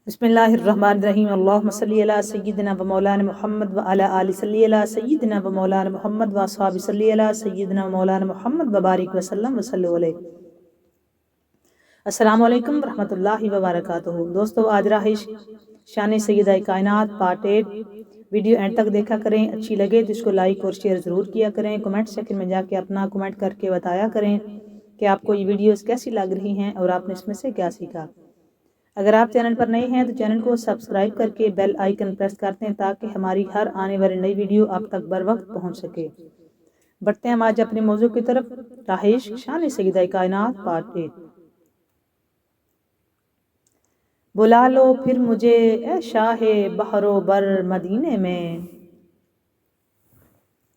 بسم اللہ الرحمن الرحیم اللہم صلی علی سیدنا و مولانا محمد و علی آل صلی علی سیدنا و مولانا محمد و اصحاب صلی علی سیدنا و مولانا محمد و بارک وسلم وصلی علیہ۔ السلام علیکم ورحمۃ اللہ وبرکاتہ۔ دوستو، آج رہائش شان سیدہ کائنات پارٹ 8 ویڈیو اینڈ تک دیکھا کریں۔ اچھی لگے تو اس کو لائک اور شیئر ضرور کیا کریں۔ کمنٹ سیکشن میں جا کے اپنا کمنٹ کر کے بتایا کریں کہ آپ کو یہ ویڈیوز کیسی لگ رہی ہیں اور آپ نے اس میں سے کیا سیکھا۔ اگر آپ چینل پر نئے ہیں تو چینل کو سبسکرائب کر کے بیل آئیکن پریس کرتے ہیں تاکہ ہماری ہر آنے والی نئی ویڈیو آپ تک بر وقت پہنچ سکے۔ بڑھتے ہیں ہم آج اپنے موضوع کی طرف، رہائش شان سیدہ کائنات پارٹ 8۔ بلا لو پھر مجھے اے شاہ بحر و بر مدینے میں،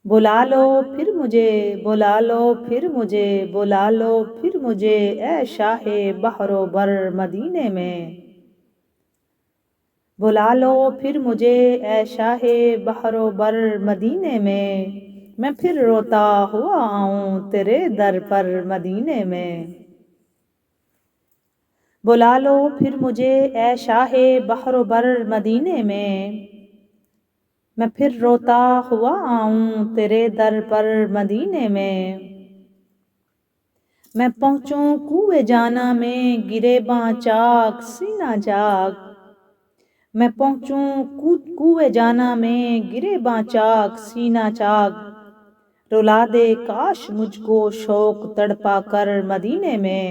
بلا لو پھر مجھے، بلا لو پھر مجھے، بلا لو پھر مجھے اے شاہ بحر و بر مدینے میں، بلا لو پھر مجھے اے شاہ بحر و بر مدینے میں پھر روتا ہوا آؤں تیرے در پر مدینے میں، بلا لو پھر مجھے اے شاہ بحر و بر مدینے میں پھر روتا ہوا آؤں تیرے در پر مدینے میں پہنچوں کوئے جانا میں گرے باں چاک سینہ چاک، میں پہنچوں کوئے جانا میں گرے باں چاک سینہ چاک، رلا دے کاش مجھ کو شوق تڑپا کر مدینے میں،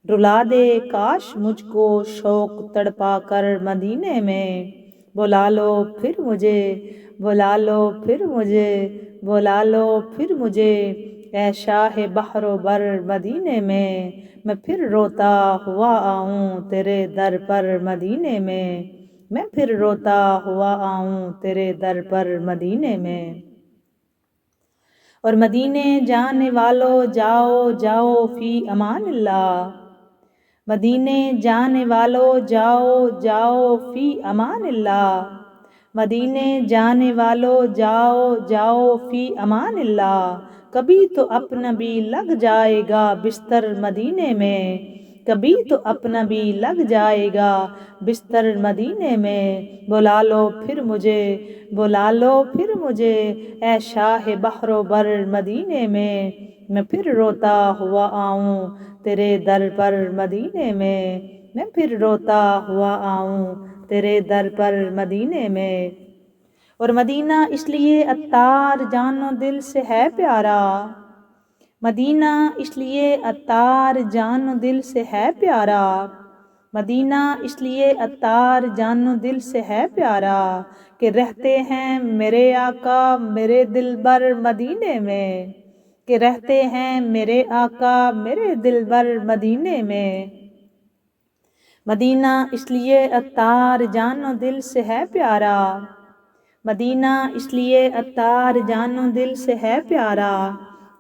رلا دے کاش مجھ کو شوق تڑپا کر مدینے میں، بلا لو پھر مجھے، بلا لو پھر مجھے، بلا لو پھر مجھے اے شاہ بحر و بر مدینے میں پھر روتا ہوا آؤں تیرے در پر مدینے میں پھر روتا ہوا آؤں تیرے در پر مدینے میں۔ اور مدینے جانے والو جاؤ جاؤ فی امان اللہ، مدینے جانے والو جاؤ جاؤ فی امان اللہ، مدینے جانے والو جاؤ جاؤ فی امان اللہ، کبھی تو اپنا بھی لگ جائے گا بستر مدینے میں، کبھی تو اپنا بھی لگ جائے گا بستر مدینے میں، بلا لو پھر مجھے، بلا لو پھر مجھے اے شاہ بحر و بر مدینے میں پھر روتا ہوا آؤں تیرے در پر مدینے میں پھر روتا ہوا آؤں تیرے در پر مدینے میں۔ اور مدینہ اس لیے عطار جان و دل سے ہے پیارا، مدینہ اس لیے عطار جان و دل سے ہے پیارا، مدینہ اس لیے عطار جان و دل سے ہے پیارا، کہ رہتے ہیں میرے آقا میرے دلبر مدینے میں، کہ رہتے ہیں میرے آقا میرے دلبر مدینے میں، مدینہ اس لیے عطار جان و دل سے ہے پیارا، مدینہ اس لیے عطار جان و دل سے ہے پیارا،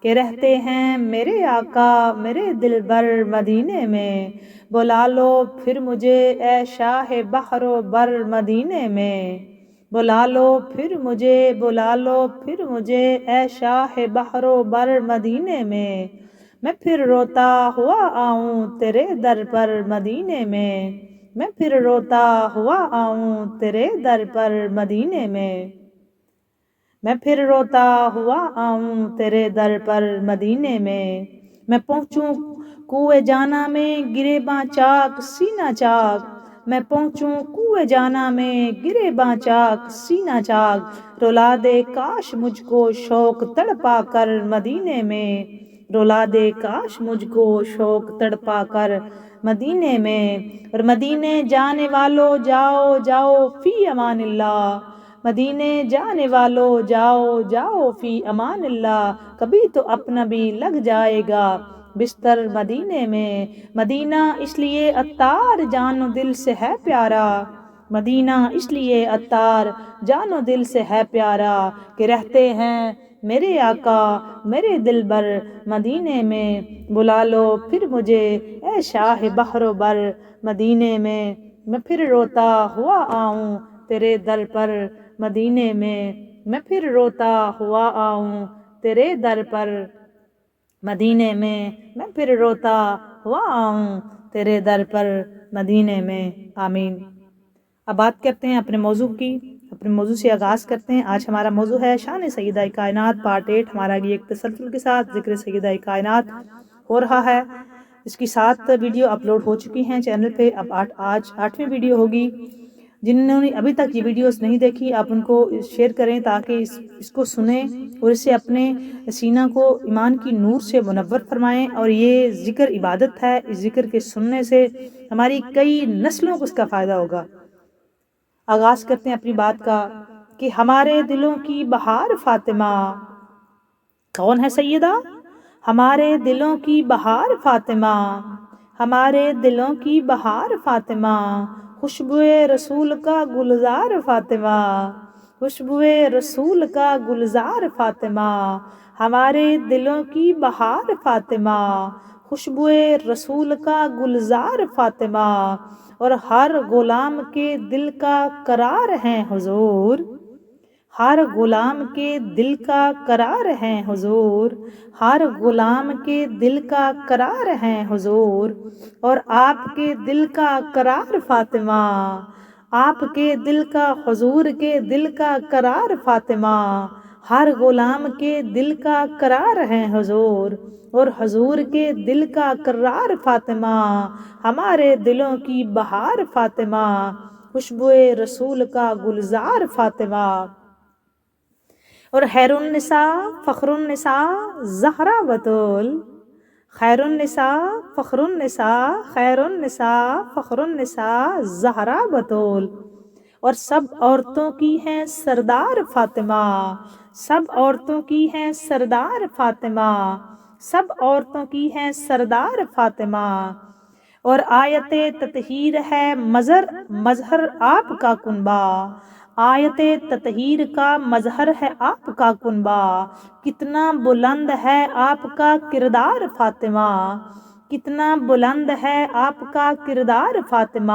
کہ رہتے ہیں میرے آقا میرے دلبر مدینے میں، بلا لو پھر مجھے اے شاہ بحر و بر مدینے میں، بلا لو پھر مجھے، بلا لو پھر مجھے اے شاہ بحر و بر مدینے میں پھر روتا ہوا آؤں تیرے در پر مدینے میں پھر روتا ہوا آؤں تیرے در پر مدینے میں پھر روتا ہوا آؤں تیرے در پر مدینے میں پہنچوں کوئے جانا میں گرے باں چاک سینہ چاک، میں پہنچوں کوئے جانا میں گرے باں چاک سینہ چاک، رلا دے کاش مجھ کو شوق تڑپا کر مدینے میں، رلا دے کاش مجھ کو شوق تڑپا کر مدینے میں۔ اور مدینے جانے والو جاؤ جاؤ فی امان اللہ، مدینے جانے والو جاؤ جاؤ فی امان اللہ، کبھی تو اپنا بھی لگ جائے گا بستر مدینے میں، مدینہ اس لیے عطار جان و دل سے ہے پیارا، مدینہ اس لیے عطار جان و دل سے ہے پیارا، کہ رہتے ہیں میرے آقا میرے دلبر مدینے میں، بلا لو پھر مجھے اے شاہ بحر و بر مدینے میں پھر روتا ہوا آؤں تیرے در پر مدینے میں پھر روتا ہوا آؤں تیرے در پر مدینے میں پھر روتا ہوا آؤں تیرے در پر مدینے میں، آمین۔ اب بات کرتے ہیں اپنے موضوع کی، اپنے موضوع سے آغاز کرتے ہیں۔ آج ہمارا موضوع ہے شان سیدہ کائنات پارٹ 8۔ ہمارا یہ ایک تسلسل کے ساتھ ذکر سیدہ کائنات ہو رہا ہے۔ اس کی 7 ویڈیو اپلوڈ ہو چکی ہیں چینل پہ، اب آج 8ویں ویڈیو ہوگی۔ جنہوں نے ابھی تک یہ ویڈیوز نہیں دیکھی آپ ان کو شیئر کریں تاکہ اس کو سنیں اور اس سے اپنے سینہ کو ایمان کی نور سے منور فرمائیں۔ اور یہ ذکر عبادت ہے، اس ذکر کے سننے سے ہماری کئی نسلوں کو اس کا فائدہ ہوگا۔ آغاز کرتے ہیں اپنی بات کا کہ ہمارے دلوں کی بہار فاطمہ کون ہے سیدہ؟ ہمارے دلوں کی بہار فاطمہ، ہمارے دلوں کی بہار فاطمہ، خوشبوئے رسول کا گلزار فاطمہ، خوشبوئے رسول کا گلزار فاطمہ، ہمارے دلوں کی بہار فاطمہ، خوشبوئے رسول کا گلزار فاطمہ، اور ہر غلام کے دل کا قرار ہیں حضور، ہر غلام کے دل کا قرار ہیں حضور، ہر غلام کے دل کا قرار ہیں حضور، اور آپ کے دل کا قرار فاطمہ، آپ کے دل کا حضور کے دل کا قرار فاطمہ، ہر غلام کے دل کا قرار ہیں حضور، اور حضور کے دل کا قرار فاطمہ، ہمارے دلوں کی بہار فاطمہ، خوشبوئے رسول کا گلزار فاطمہ، اور خیر النساء فخر النساء زہرا بطول، خیر النساء فخر النساء، خیر النساء فخر النساء زہرا بطول، اور سب عورتوں کی ہیں سردار فاطمہ، سب عورتوں کی ہیں سردار فاطمہ، سب عورتوں کی ہیں سردار فاطمہ، اور آیت تطہیر ہے مظہر آپ کا کنبہ، آیت تطہیر کا مظہر ہے آپ کا کنبہ، کتنا بلند ہے آپ کا کردار فاطمہ، کتنا بلند ہے آپ کا کردار فاطمہ،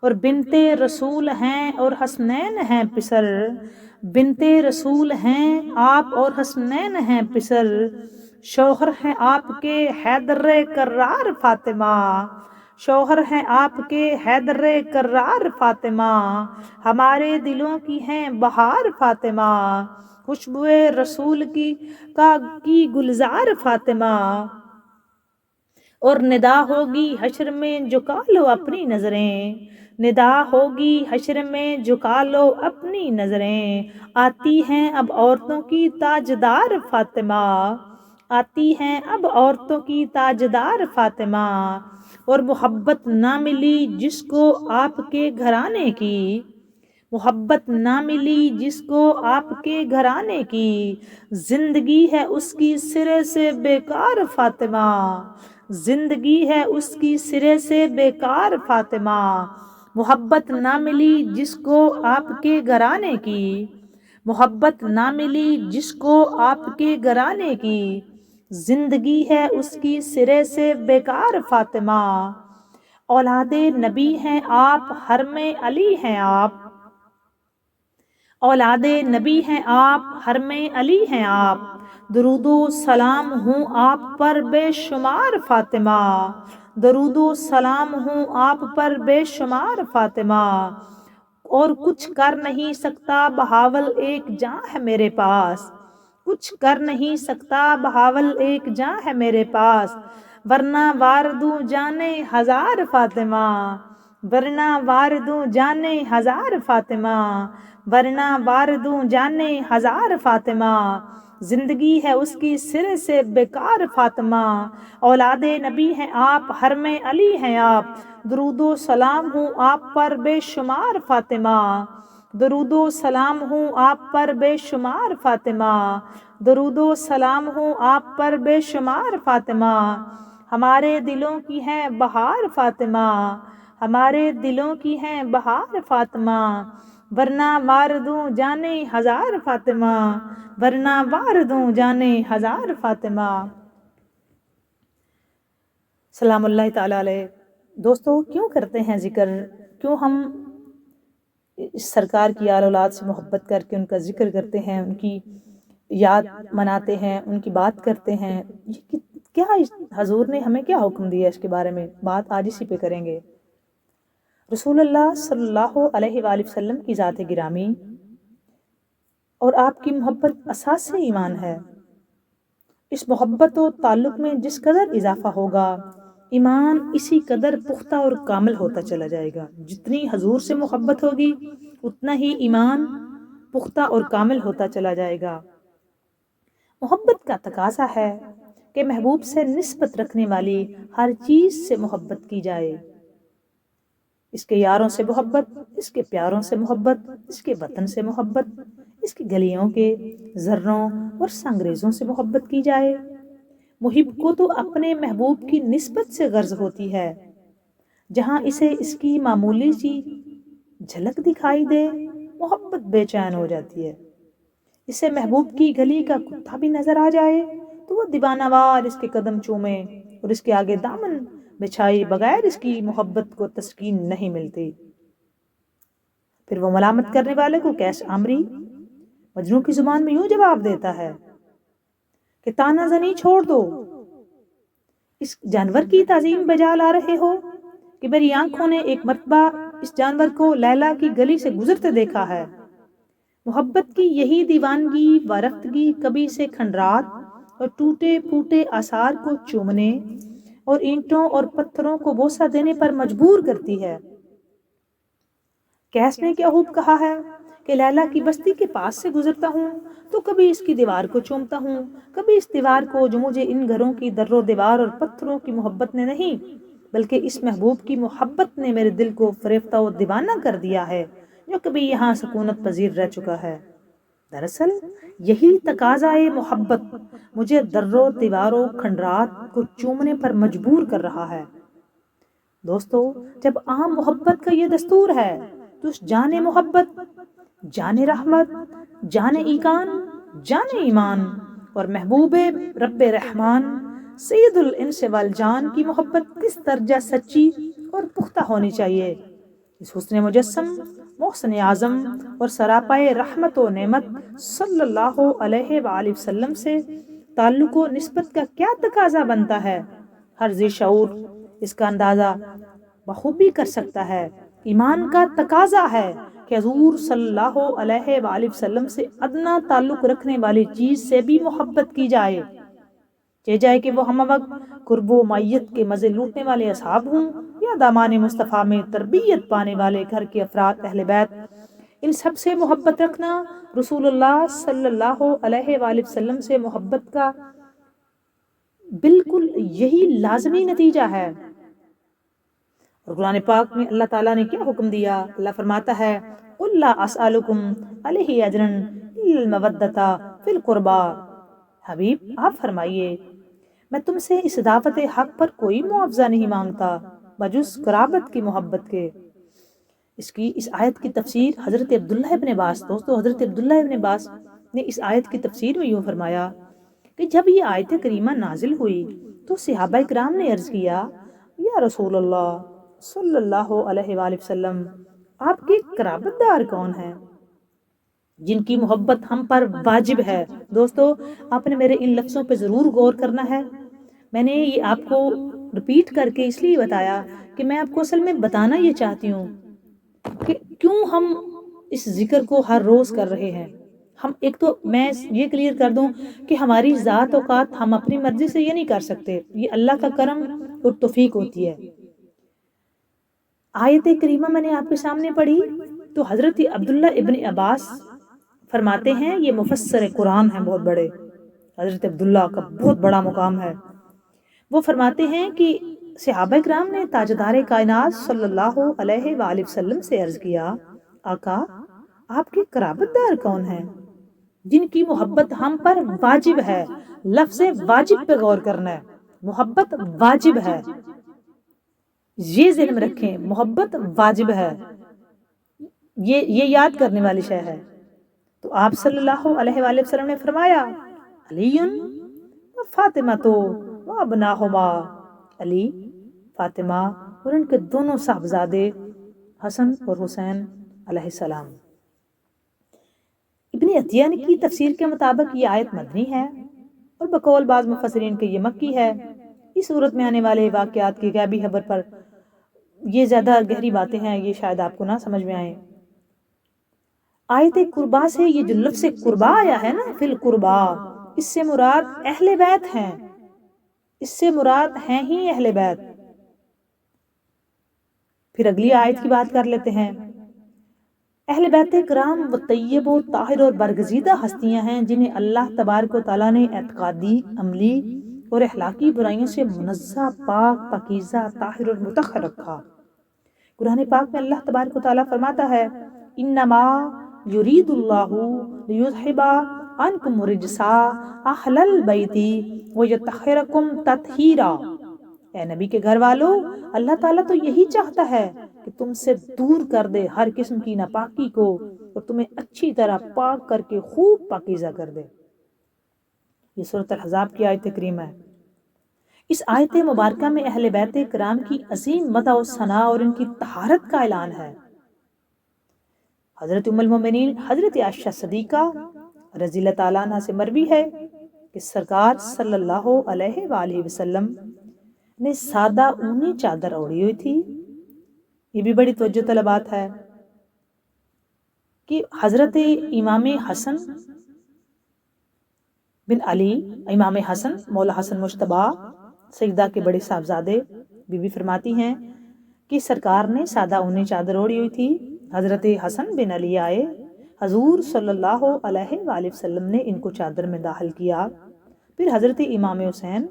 اور بنت رسول ہیں اور حسنین ہیں پسر، بنت رسول ہیں آپ اور حسنین ہیں پسر، شوہر ہیں آپ کے حیدر کرار فاطمہ، شوہر ہیں آپ کے حیدر کرار فاطمہ، ہمارے دلوں کی ہیں بہار فاطمہ، خوشبوئے رسول کی گلزار فاطمہ، اور ندا ہوگی حشر میں جھکا لو اپنی نظریں، ندا ہوگی حشر میں جھکا لو اپنی نظریں، آتی ہیں اب عورتوں کی تاجدار فاطمہ، آتی ہیں اب عورتوں کی تاجدار فاطمہ، اور محبت نہ ملی جس کو آپ کے گھرانے کی، محبت نہ ملی جس کو آپ کے گھرانے کی، زندگی ہے اس کی سرے سے بیکار فاطمہ، زندگی ہے اس کی سرے سے بیکار فاطمہ، محبت نہ ملی جس کو آپ کے گھرانے کی، محبت نہ ملی جس کو آپ کے گھرانے کی، زندگی ہے اس کی سرے سے بیکار فاطمہ، اولاد نبی ہیں آپ حرم علی ہیں آپ، اولاد نبی ہیں آپ حرم علی ہیں آپ، درود و سلام ہوں آپ پر بے شمار فاطمہ، درود و سلام ہوں آپ پر بے شمار فاطمہ، اور کچھ کر نہیں سکتا بہاول ایک جاں ہے میرے پاس، کچھ کر نہیں سکتا بہاول ایک جاں ہے میرے پاس، ورنہ وار دوں جانے ہزار فاطمہ، ورنہ وار دوں جانے ہزار فاطمہ، ورنہ وار دوں جانے ہزار فاطمہ، زندگی ہے اس کی سرے سے بیکار فاطمہ، اولاد نبی ہیں آپ حرم علی ہیں آپ، درود و سلام ہوں آپ پر بے شمار فاطمہ، درود و سلام ہوں آپ پر بے شمار فاطمہ، درود و سلام ہوں آپ پر بے شمار فاطمہ، ہمارے دلوں کی ہیں بہار فاطمہ، ہمارے دلوں کی ہیں بہار فاطمہ، ورنہ وار دوں جانے ہزار فاطمہ، ورنہ وار دوں جانے ہزار فاطمہ۔ سلام اللہ تعالیٰ علیہ۔ دوستو کیوں کرتے ہیں ذکر، کیوں ہم اس سرکار کی آل اولاد سے محبت کر کے ان کا ذکر کرتے ہیں، ان کی یاد مناتے ہیں، ان کی بات کرتے ہیں، کیا حضور نے ہمیں کیا حکم دیا اس کے بارے میں، بات آج اسی پہ کریں گے۔ رسول اللہ صلی اللہ علیہ وآلہ وسلم کی ذات گرامی اور آپ کی محبت اساس ایمان ہے۔ اس محبت و تعلق میں جس قدر اضافہ ہوگا، ایمان اسی قدر پختہ اور کامل ہوتا چلا جائے گا۔ جتنی حضور سے محبت ہوگی اتنا ہی ایمان پختہ اور کامل ہوتا چلا جائے گا۔ محبت کا تقاضا ہے کہ محبوب سے نسبت رکھنے والی ہر چیز سے محبت کی جائے۔ اس کے یاروں سے محبت، اس کے پیاروں سے محبت، اس کے وطن سے محبت، اس کی گلیوں کے ذروں اور سنگریزوں سے محبت کی جائے۔ محب کو تو اپنے محبوب کی نسبت سے غرض ہوتی ہے۔ جہاں اسے اس کی معمولی سی جھلک دکھائی دے، محبت بے چین ہو جاتی ہے۔ اسے محبوب کی گلی کا کتا بھی نظر آ جائے تو وہ دیوانہ وار اس کے قدم چومے اور اس کے آگے دامن بچھائے بغیر اس کی محبت کو تسکین نہیں ملتی۔ پھر وہ ملامت کرنے والے کو کیش آمری مجنوں کی زبان میں یوں جواب دیتا ہے کہ تانا زنی چھوڑ دو، اس جانور کی تعظیم بجا لا رہے ہو کہ میری آنکھوں نے ایک مرتبہ اس جانور کو لیلا کی گلی سے گزرتے دیکھا ہے۔ محبت کی یہی دیوانگی وارفتگی کبھی سے کھنڈرات اور ٹوٹے پھوٹے آثار کو چومنے اور اینٹوں اور پتھروں کو بوسہ دینے پر مجبور کرتی ہے۔ کیس نے کیا خوب کہا ہے کہ لیلا کی بستی کے پاس سے گزرتا ہوں تو کبھی اس کی دیوار کو چومتا ہوں، کبھی اس دیوار کو جو مجھے ان گھروں کی در و دیوار اور پتھروں کی محبت نے نہیں بلکہ اس محبوب کی محبت نے میرے دل کو فریفتہ و دیوانہ کر دیا ہے جو کبھی یہاں سکونت پذیر رہ چکا ہے۔ دراصل یہی تقاضائے محبت مجھے در و دیواروں کھنڈرات کو چومنے پر مجبور کر رہا ہے۔ دوستو، جب عام محبت کا یہ دستور ہے تو اس جان محبت، جان رحمت، جان ایقان، جان ایمان اور محبوب رب رحمان سید الانس والجان کی محبت کس درجہ سچی اور پختہ ہونی چاہیے۔ اس حسن مجسم، محسن اعظم اور سراپائے رحمت و نعمت صلی اللہ علیہ وآلہ وسلم سے تعلق و نسبت کا کیا تقاضا بنتا ہے؟ ہر ذی شعور اس کا اندازہ بخوبی کر سکتا ہے۔ ایمان کا تقاضا ہے کہ حضور صلی اللہ علیہ وآلہ وسلم سے ادنا تعلق رکھنے والی چیز سے بھی محبت کی جائے، چاہے جائے کہ وہ ہم وقت قرب و معیت کے مزے لوٹنے والے اصحاب ہوں یا دامان مصطفیٰ میں تربیت پانے والے گھر کے افراد اہل بیت۔ ان سب سے محبت رکھنا رسول اللہ صلی اللہ علیہ وآلہ وسلم سے محبت کا بالکل یہی لازمی نتیجہ ہے۔ اور قرآن پاک میں اللہ تعالیٰ نے کیا حکم دیا؟ اللہ فرماتا ہے قُلْ لَا أَسْأَلُكُمْ عَلَيْهِ أَجْرًا إِلَّا الْمَوَدَّةَ فِي الْقُرْبَى۔ حبیب آپ فرمائیے میں تم سے اس دعوت حق پر کوئی معاوضہ نہیں مانگتا بجز قرابت کی محبت کے۔ اس آیت کی تفسیر حضرت عبداللہ ابن عباس، دوستو حضرت عبداللہ ابن عباس نے اس آیت کی تفسیر میں یوں فرمایا کہ جب یہ آیت کریمہ نازل ہوئی تو صحابہ کرام نے عرض کیا یا رسول اللہ صلی اللہ علیہ وآلہ وسلم، آپ کے قرابت دار کون ہیں جن کی محبت ہم پر واجب ہے؟ دوستو آپ نے میرے ان لفظوں پہ ضرور غور کرنا ہے۔ میں نے یہ آپ کو ریپیٹ کر کے اس لیے بتایا کہ میں آپ کو اصل میں بتانا یہ چاہتی ہوں کہ کیوں ہم اس ذکر کو ہر روز کر رہے ہیں۔ ہم ایک تو میں یہ کلیئر کر دوں کہ ہماری ذات اوقات ہم اپنی مرضی سے یہ نہیں کر سکتے، یہ اللہ کا کرم اور توفیق ہوتی ہے۔ آیت کریمہ میں نے آپ کے سامنے پڑھی تو حضرت عبداللہ ابن عباس فرماتے ہیں، یہ مفسر قرآن ہیں بہت بڑے، حضرت عبداللہ کا بہت بڑا مقام ہے۔ وہ فرماتے ہیں کہ صحابہ کرام نے تاجدار کائنات صلی اللہ علیہ وآلہ وسلم سے عرض کیا آقا آپ کے قرابت دار کون ہیں جن کی محبت ہم پر واجب ہے؟ لفظ واجب پہ غور کرنا ہے، محبت واجب ہے، یہ ذہن میں رکھیں، محبت واجب ہے، یہ یاد کرنے والی شے ہے۔ تو آپ صلی اللہ علیہ وآلہ وسلم نے فرمایا علی و فاطمہ تو ابناہما، علی، فاطمہ اور ان کے دونوں صاحبزادے حسن اور حسین علیہ السلام۔ ابن عطیہ کی تفسیر کے مطابق یہ آیت مدنی ہے اور بقول بعض مفسرین کے یہ مکی ہے۔ اس صورت میں آنے والے واقعات کی غیبی خبر پر یہ زیادہ گہری باتیں ہیں، یہ شاید آپ کو نہ سمجھ میں آئیں۔ آیت قربا سے یہ جو لفظ قربا آیا ہے نا، فی القربا، اس سے مراد اہل بیت ہیں، اس سے مراد ہیں ہی اہل بیت۔ پھر اگلی آیت کی بات کر لیتے ہیں۔ اہل بیت کرام وہ طیب و طاہر اور برگزیدہ ہستیاں ہیں جنہیں اللہ تبارک و تعالیٰ نے اعتقادی، عملی اور اخلاقی برائیوں سے منزہ، پاک، پاکیزہ، طاہر اور مطہر رکھا۔ قرآن پاک میں اللہ تبارک و تعالیٰ فرماتا ہے انما یرید اللہ لیذھب عنکم الرجس اہل البیت ویطہرکم تطہیرا۔ اے نبی کے گھر والو، اللہ تعالیٰ تو یہی چاہتا ہے کہ تم سے دور کر دے ہر قسم کی ناپاکی کو اور تمہیں اچھی طرح پاک کر کے خوب پاکیزہ کر دے۔ یہ سورۃ الاحزاب کی آیت کریمہ ہے۔ اس آیت مبارکہ میں اہل بیت کرام کی عظیم مدح و ثناء اور ان کی طہارت کا اعلان ہے۔ حضرت ام المومنین حضرت عائشہ صدیقہ رضی اللہ تعالیٰ عنہ سے مروی ہے کہ سرکار صلی اللہ علیہ وآلہ وسلم نے سادہ اونی چادر اوڑھی ہوئی تھی۔ یہ بھی بڑی توجہ طلب بات ہے کہ حضرت امام حسن بن علی، امام حسن مولا حسن مجتبیٰ سیدہ کے بڑے صاحبزادے، بی بی فرماتی ہیں کہ سرکار نے سادہ اونی چادر اوڑھی ہوئی تھی۔ حضرت حسن بن علی آئے، حضور صلی اللہ علیہ وآلہ وسلم نے ان کو چادر میں داخل کیا۔ پھر حضرت امام حسین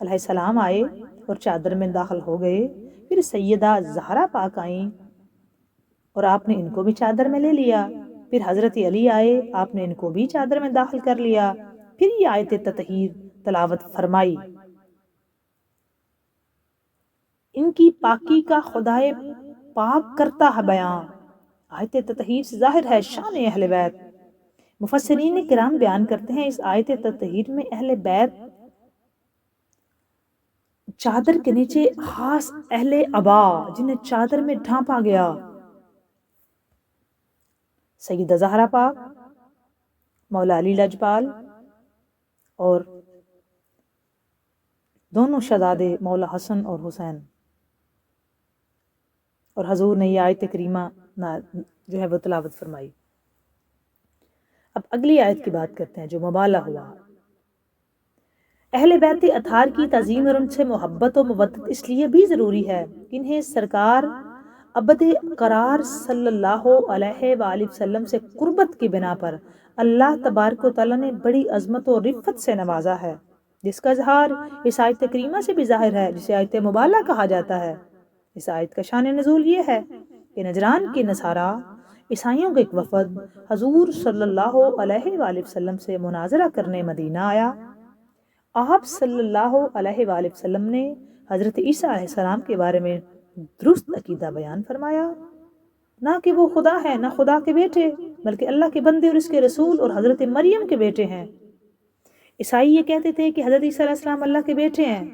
علیہ السلام آئے اور چادر میں داخل ہو گئے۔ پھر سیدہ زہرا پاک آئیں اور آپ نے ان کو بھی چادر میں لے لیا۔ پھر حضرت علی آئے، آپ نے ان کو بھی چادر میں داخل کر لیا۔ پھر یہ آیت تطہیر تلاوت فرمائی۔ ان کی پاکی کا خدائے پاک کرتا ہے بیان۔ آیت تطہیر سے ظاہر ہے شان اہل بیت۔ مفسرین کرام بیان کرتے ہیں اس آیت تطہیر میں اہل بیت چادر کے نیچے خاص اہل عبا جنہیں چادر میں ڈھانپا گیا، سیدہ زہرا پاک، مولا علی لاجپال اور دونوں شہزادے مولا حسن اور حسین، اور حضور نے یہ آیت کریمہ جو ہے وہ تلاوت فرمائی۔ اب اگلی آیت کی بات کرتے ہیں جو مبالہ ہوا۔ اہل بیت اطہار کی تعظیم اور ان سے محبت و مودت اس لیے بھی ضروری ہے کہ انہیں سرکار ابد قرار صلی اللہ علیہ وآلہ وسلم سے قربت کی بنا پر اللہ تبارک و تعالیٰ نے بڑی عظمت و رفت سے نوازا ہے، جس کا اظہار اس آیت کریمہ سے بھی ظاہر ہے، جسے آیت مبالہ کہا جاتا ہے۔ اس آیت کا شان نزول یہ ہے کہ نجران کے نصارہ عیسائیوں کا ایک وفد حضور صلی اللہ علیہ وآلہ وسلم سے مناظرہ کرنے مدینہ آیا۔ آپ صلی اللہ علیہ وآلہ وسلم نے حضرت عیسیٰ علیہ السلام کے بارے میں درست عقیدہ بیان فرمایا، نہ کہ وہ خدا ہے، نہ خدا کے بیٹے، بلکہ اللہ کے بندے اور اس کے رسول اور حضرت مریم کے بیٹے ہیں۔ عیسائی یہ کہتے تھے کہ حضرت عیسیٰ علیہ السلام اللہ کے بیٹے ہیں۔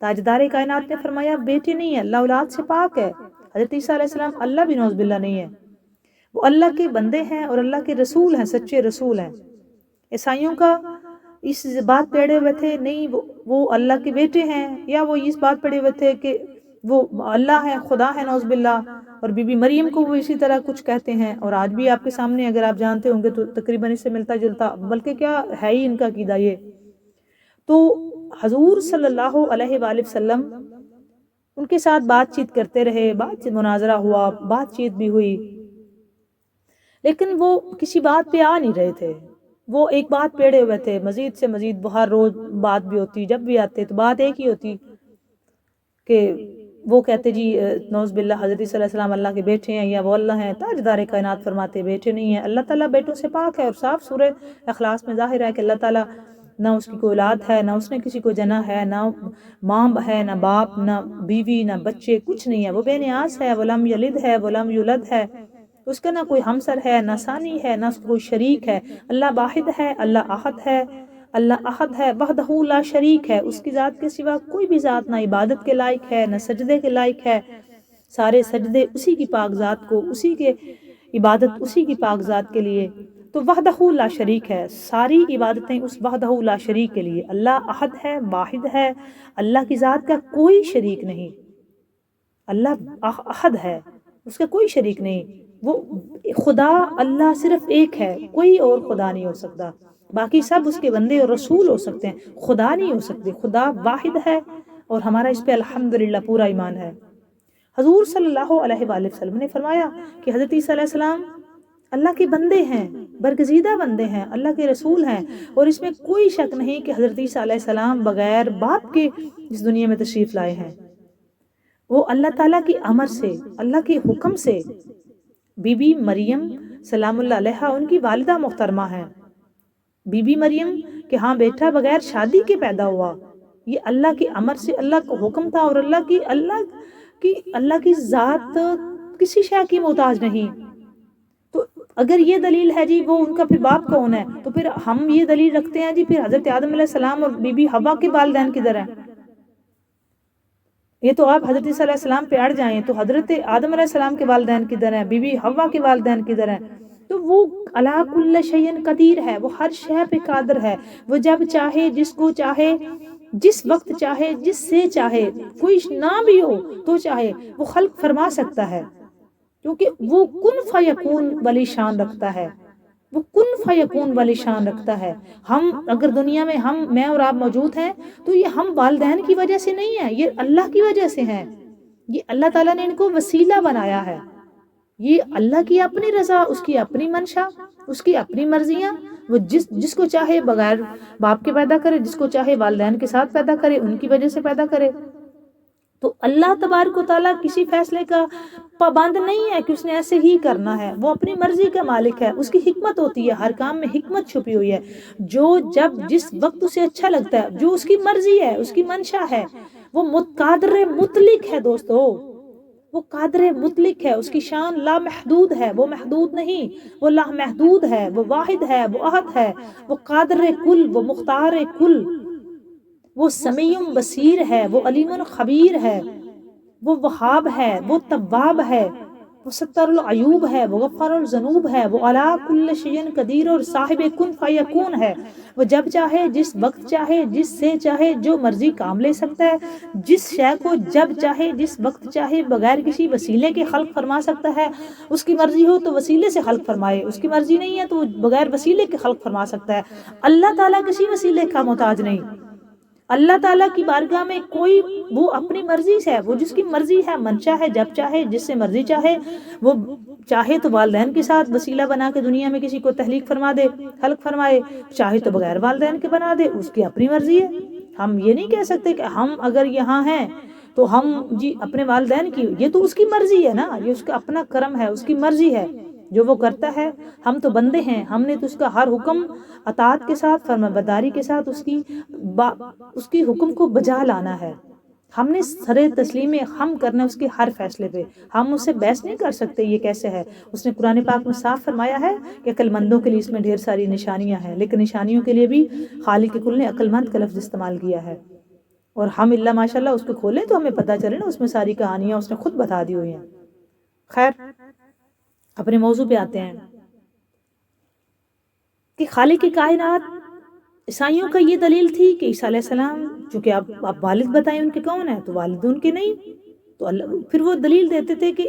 تاجدار کائنات نے فرمایا بیٹے نہیں ہے، اللہ اولاد سے پاک ہے۔ حضرت عیسیٰ علیہ السلام اللہ بھی نعوذ باللہ نہیں ہے، وہ اللہ کے بندے ہیں اور اللہ کے رسول ہیں، سچے رسول ہیں۔ عیسائیوں کا اس بات پہ اڑے ہوئے تھے نہیں وہ اللہ کے بیٹے ہیں، یا وہ اس بات پہ اڑے ہوئے تھے کہ وہ اللہ ہے، خدا ہے نعوذ باللہ، اور بی بی مریم کو وہ اسی طرح کچھ کہتے ہیں۔ اور آج بھی آپ کے سامنے اگر آپ جانتے ہوں گے تو تقریباً اس سے ملتا جلتا، بلکہ کیا ہے ہی ان کا عقیدہ یہ۔ تو حضور صلی اللہ علیہ وآلہ وسلم ان کے ساتھ بات چیت کرتے رہے، بات چیت مناظرہ ہوا، بات چیت بھی ہوئی، لیکن وہ کسی بات پہ آ نہیں رہے تھے۔ وہ ایک بات پیڑے ہوئے تھے، مزید سے مزید ہر روز بات بھی ہوتی، جب بھی آتے تو بات ایک ہی ہوتی کہ وہ کہتے جی نعوذ باللہ حضرت صلی اللہ علیہ وسلم اللہ کے بیٹے ہیں، یا وہ اللہ ہیں۔ تاجدار کائنات فرماتے بیٹے نہیں ہیں، اللہ تعالیٰ بیٹوں سے پاک ہے، اور صاف سورہ اخلاص میں ظاہر ہے کہ اللہ تعالیٰ نہ اس کی کوئی اولاد ہے، نہ اس نے کسی کو جنا ہے، نہ ماں ہے، نہ باپ، نہ بیوی، نہ بچے، کچھ نہیں ہے، وہ بے نیاز ہے، ولم یلد ہے، ولم یولد ہے، اس کا نہ کوئی ہمسر ہے، نہ ثانی ہے، نہ اس کا کوئی شریک ہے۔ اللہ واحد ہے، اللہ احد ہے، اللہ احد ہے، وحدہ لا شریک ہے، اس کی ذات کے سوا کوئی بھی ذات نہ عبادت کے لائق ہے، نہ سجدے کے لائق ہے۔ سارے سجدے اسی کی پاک ذات کو، اسی کے عبادت اسی کی پاک ذات کے لیے، تو وحدہ لا شریک ہے، ساری عبادتیں اس وحدہ لا شریک کے لیے۔ اللہ احد ہے، واحد ہے، اللہ کی ذات کا کوئی شریک نہیں۔ اللہ احد ہے، اس کا کوئی شریک نہیں، وہ خدا اللہ صرف ایک ہے، کوئی اور خدا نہیں ہو سکتا، باقی سب اس کے بندے اور رسول ہو سکتے ہیں، خدا نہیں ہو سکتے، خدا واحد ہے، اور ہمارا اس پہ الحمدللہ پورا ایمان ہے۔ حضور صلی اللہ علیہ وآلہ وسلم نے فرمایا کہ حضرت عیسیٰ علیہ السلام اللہ کے بندے ہیں، برگزیدہ بندے ہیں، اللہ کے رسول ہیں، اور اس میں کوئی شک نہیں کہ حضرت عیسیٰ علیہ السلام بغیر باپ کے اس دنیا میں تشریف لائے ہیں۔ وہ اللہ تعالیٰ کی امر سے، اللہ کے حکم سے، بی بی مریم سلام اللہ علیہا ان کی والدہ محترمہ ہیں۔ بی بی مریم کہ ہاں بیٹا بغیر شادی کے پیدا ہوا، یہ اللہ کے امر سے، اللہ کا حکم تھا، اور اللہ کی ذات کسی شے کی محتاج نہیں۔ تو اگر یہ دلیل ہے جی وہ ان کا پھر باپ کون ہے، تو پھر ہم یہ دلیل رکھتے ہیں جی پھر حضرت آدم علیہ السلام اور بی بی حوا کے والدین کدھر ہیں؟ یہ تو آپ حضرت صلی اللہ علیہ السلام پہ اڑ جائیں تو حضرت آدم علیہ السلام کے والدین کدھر ہیں، بی بی حوا کے والدین کدھر ہیں؟ تو وہ علی کل شیء قدیر ہے، وہ ہر شے پہ قادر ہے، وہ جب چاہے، جس کو چاہے، جس وقت چاہے، جس سے چاہے، کوئی نہ بھی ہو تو چاہے وہ خلق فرما سکتا ہے، کیونکہ وہ کن فیکون والی شان رکھتا ہے، وہ کن فیکون والی شان رکھتا ہے۔ ہم اگر دنیا میں میں اور آپ موجود ہیں تو یہ ہم والدین کی وجہ سے نہیں ہے، یہ اللہ کی وجہ سے ہیں، یہ اللہ تعالیٰ نے ان کو وسیلہ بنایا ہے، یہ اللہ کی اپنی رضا، اس کی اپنی منشا، اس کی اپنی مرضیاں، وہ جس کو چاہے بغیر باپ کے پیدا کرے، جس کو چاہے والدین کے ساتھ پیدا کرے، ان کی وجہ سے پیدا کرے۔ تو اللہ تبارک و تعالیٰ کسی فیصلے کا پابند نہیں ہے کہ اس نے ایسے ہی کرنا ہے، وہ اپنی مرضی کا مالک ہے، اس کی حکمت ہوتی ہے، ہر کام میں حکمت چھپی ہوئی ہے، جو جب جس وقت اسے اچھا لگتا ہے، جو اس کی مرضی ہے، اس کی منشا ہے، وہ قادر مطلق ہے دوستو، وہ قادر مطلق ہے، اس کی شان لا محدود ہے، وہ محدود نہیں، وہ لا محدود ہے، وہ واحد ہے، وہ احد ہے، وہ قادر کل، وہ مختار کل، وہ سمیع بصیر ہے، وہ علیم خبیر ہے، وہ وہاب ہے، وہ تواب ہے، وہ ستر العیوب ہے، وہ غفار الذنوب ہے، وہ علی کل شیء قدیر اور صاحب کن فیکون ہے، وہ جب چاہے، جس وقت چاہے، جس سے چاہے جو مرضی کام لے سکتا ہے، جس شے کو جب چاہے، جس وقت چاہے بغیر کسی وسیلے کے خلق فرما سکتا ہے، اس کی مرضی ہو تو وسیلے سے خلق فرمائے، اس کی مرضی نہیں ہے تو بغیر وسیلے کے خلق فرما سکتا ہے۔ اللہ تعالیٰ کسی وسیلے کا محتاج نہیں، اللہ تعالیٰ کی بارگاہ میں کوئی، وہ اپنی مرضی سے ہے، وہ جس کی مرضی ہے، منشا ہے، جب چاہے، جس سے مرضی چاہے، وہ چاہے تو والدین کے ساتھ وسیلہ بنا کے دنیا میں کسی کو تخلیق فرما دے، خلق فرمائے، چاہے تو بغیر والدین کے بنا دے، اس کی اپنی مرضی ہے۔ ہم یہ نہیں کہہ سکتے کہ ہم اگر یہاں ہیں تو ہم جی اپنے والدین کی، یہ تو اس کی مرضی ہے نا، یہ اس کا اپنا کرم ہے، اس کی مرضی ہے جو وہ کرتا ہے، ہم تو بندے ہیں، ہم نے تو اس کا ہر حکم اطاعت کے ساتھ، فرمانبرداری کے ساتھ اس کی حکم کو بجا لانا ہے، ہم نے سر تسلیم ہم کرنا اس کے ہر فیصلے پہ، ہم اس سے بحث نہیں کر سکتے یہ کیسے ہے۔ اس نے قرآن پاک میں صاف فرمایا ہے کہ عقل مندوں کے لیے اس میں ڈھیر ساری نشانیاں ہیں، لیکن نشانیوں کے لیے بھی خالق کل نے عقل مند کا لفظ استعمال کیا ہے، اور ہم اللہ ماشاءاللہ اس کو کھولیں تو ہمیں پتہ چلے نا، اس میں ساری کہانیاں اس نے خود بتا دی ہوئی ہیں۔ خیر اپنے موضوع پہ آتے ہیں کہ خالق کی کائنات، عیسائیوں کا یہ دلیل تھی کہ عیسیٰ علیہ السلام چونکہ آپ والد بتائیں ان کے کون ہیں، تو والد ان کے نہیں، تو اللہ پھر وہ دلیل دیتے تھے کہ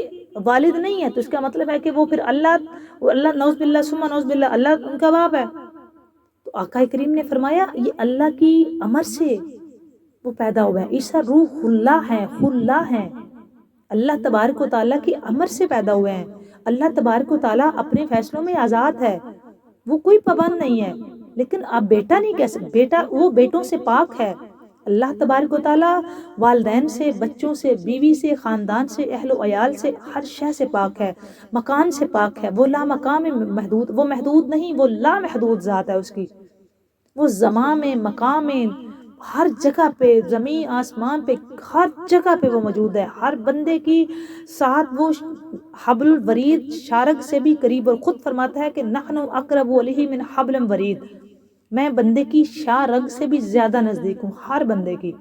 والد نہیں ہے تو اس کا مطلب ہے کہ وہ پھر اللہ نعوذ باللہ ثم نعوذ باللہ اللہ ان کا باپ ہے۔ تو آقا کریم نے فرمایا یہ اللہ کی امر سے وہ پیدا ہوئے ہیں، عیسیٰ روح اللہ ہیں، خلا ہیں، اللہ تبارک و تعالیٰ کی امر سے پیدا ہوئے ہیں، اللہ تبارک و تعالیٰ اپنے فیصلوں میں آزاد ہے، وہ کوئی پابند نہیں ہے، لیکن آپ بیٹا نہیں کہہ سکتے، بیٹا وہ بیٹوں سے پاک ہے، اللہ تبارک و تعالیٰ والدین سے، بچوں سے، بیوی سے، خاندان سے، اہل و عیال سے، ہر شے سے پاک ہے، مکان سے پاک ہے، وہ لا مقام محدود، وہ محدود نہیں، وہ لا محدود ذات ہے اس کی، وہ زمان میں، مقام میں، ہر جگہ پہ، زمین آسمان پہ، ہر جگہ پہ وہ موجود ہے، ہر بندے کی ساتھ وہ حبل الورید شارک سے بھی قریب، اور خود فرماتا ہے کہ نحن اقرب الیہ من حبل ورید، میں بندے کی شارگ سے بھی زیادہ نزدیک ہوں، ہر بندے کی،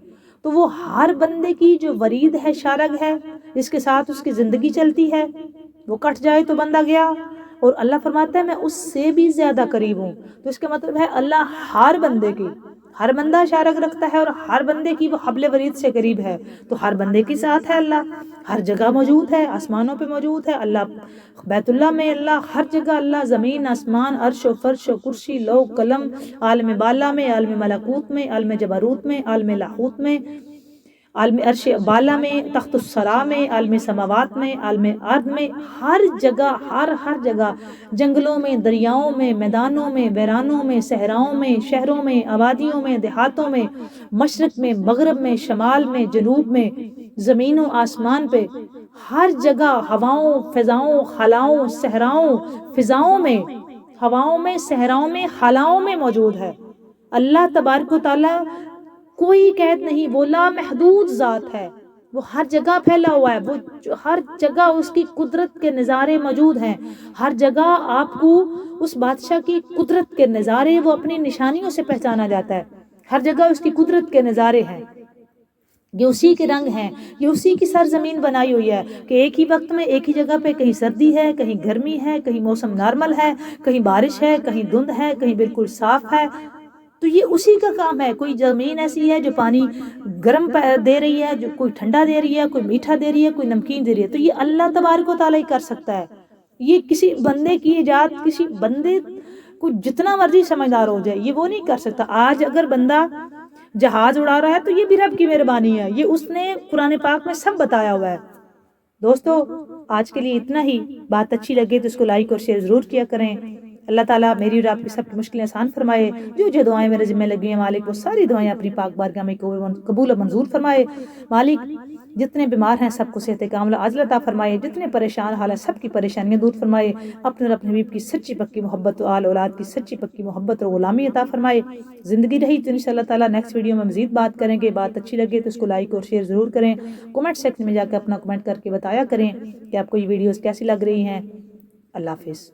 تو وہ ہر بندے کی جو ورید ہے، شارگ ہے، جس کے ساتھ اس کی زندگی چلتی ہے، وہ کٹ جائے تو بندہ گیا، اور اللہ فرماتا ہے میں اس سے بھی زیادہ قریب ہوں، تو اس کا مطلب ہے اللہ ہر بندے کی، ہر بندہ شارک رکھتا ہے اور ہر بندے کی وہ حبل ورید سے قریب ہے، تو ہر بندے کے ساتھ ہے اللہ، ہر جگہ موجود ہے، آسمانوں پہ موجود ہے اللہ، بیت اللہ میں اللہ، ہر جگہ اللہ، زمین آسمان، عرش و فرش و کرسی، لوح قلم، عالم بالا میں، عالم ملکوت میں، عالم جبروت میں، عالم لاہوت میں، عالم عرش بالا میں، تخت الثری میں، عالم سماوات میں، عالم ارض میں، ہر جگہ، ہر جگہ، جنگلوں میں، دریاؤں میں، میدانوں میں، ویرانوں میں، صحراؤں میں، شہروں میں، آبادیوں میں، دیہاتوں میں، مشرق میں، مغرب میں، شمال میں، جنوب میں، زمین و آسمان پہ، ہر جگہ، ہواؤں، فضاؤں، خلاؤں، صحراؤں، فضاؤں میں، ہواؤں میں، صحراؤں میں، خلاؤں میں موجود ہے اللہ تبارک و تعالی۔ کوئی قید نہیں، وہ لامحدود ذات ہے، وہ ہر جگہ پھیلا ہوا ہے، وہ ہر جگہ اس کی قدرت کے نظارے موجود ہیں، ہر جگہ آپ کو اس بادشاہ کی قدرت کے نظارے، وہ اپنی نشانیوں سے پہچانا جاتا ہے، ہر جگہ اس کی قدرت کے نظارے ہیں، یہ اسی کے رنگ ہیں، یہ اسی کی سرزمین بنائی ہوئی ہے کہ ایک ہی وقت میں ایک ہی جگہ پہ کہیں سردی ہے، کہیں گرمی ہے، کہیں موسم نارمل ہے، کہیں بارش ہے، کہیں دھند ہے، کہیں بالکل صاف ہے، تو یہ اسی کا کام ہے۔ کوئی زمین ایسی ہے جو پانی گرم دے رہی ہے، جو کوئی ٹھنڈا دے رہی ہے، کوئی میٹھا دے رہی ہے، کوئی نمکین دے رہی ہے، تو یہ اللہ تبارک و تعالیٰ ہی کر سکتا ہے۔ یہ کسی بندے کی ایجاد، کسی بندے کو جتنا مرضی سمجھدار ہو جائے، یہ وہ نہیں کر سکتا۔ آج اگر بندہ جہاز اڑا رہا ہے تو یہ بھی رب کی مہربانی ہے، یہ اس نے قرآن پاک میں سب بتایا ہوا ہے۔ دوستو آج کے لیے اتنا ہی، بات اچھی لگے تو اس کو لائک اور شیئر ضرور کیا کریں۔ اللہ تعالیٰ میری اور آپ کی سب کی مشکلیں آسان فرمائے، جو دعائیں میرے ذمہ لگی ہیں مالک وہ ساری دعائیں اپنی پاک بارگاہ میں قبول و منظور فرمائے۔ مالک جتنے بیمار ہیں سب کو صحت کاملہ عاجلہ عطا فرمائے، جتنے پریشان حال ہیں سب کی پریشانیاں دور فرمائے، اپنے اور اپنے حبیب کی سچی پکی محبت و آل اولاد کی سچی پکی محبت اور غلامی عطا فرمائے۔ زندگی رہی تو انشاءاللہ تعالیٰ نیکسٹ ویڈیو میں مزید بات کریں گے۔ بات اچھی لگے تو اس کو لائک اور شیئر ضرور کریں، کمنٹ سیکشن میں جا کے اپنا کمنٹ کر کے بتایا کریں کہ آپ کو یہ ویڈیوز کیسی لگ رہی ہیں۔ اللہ حافظ۔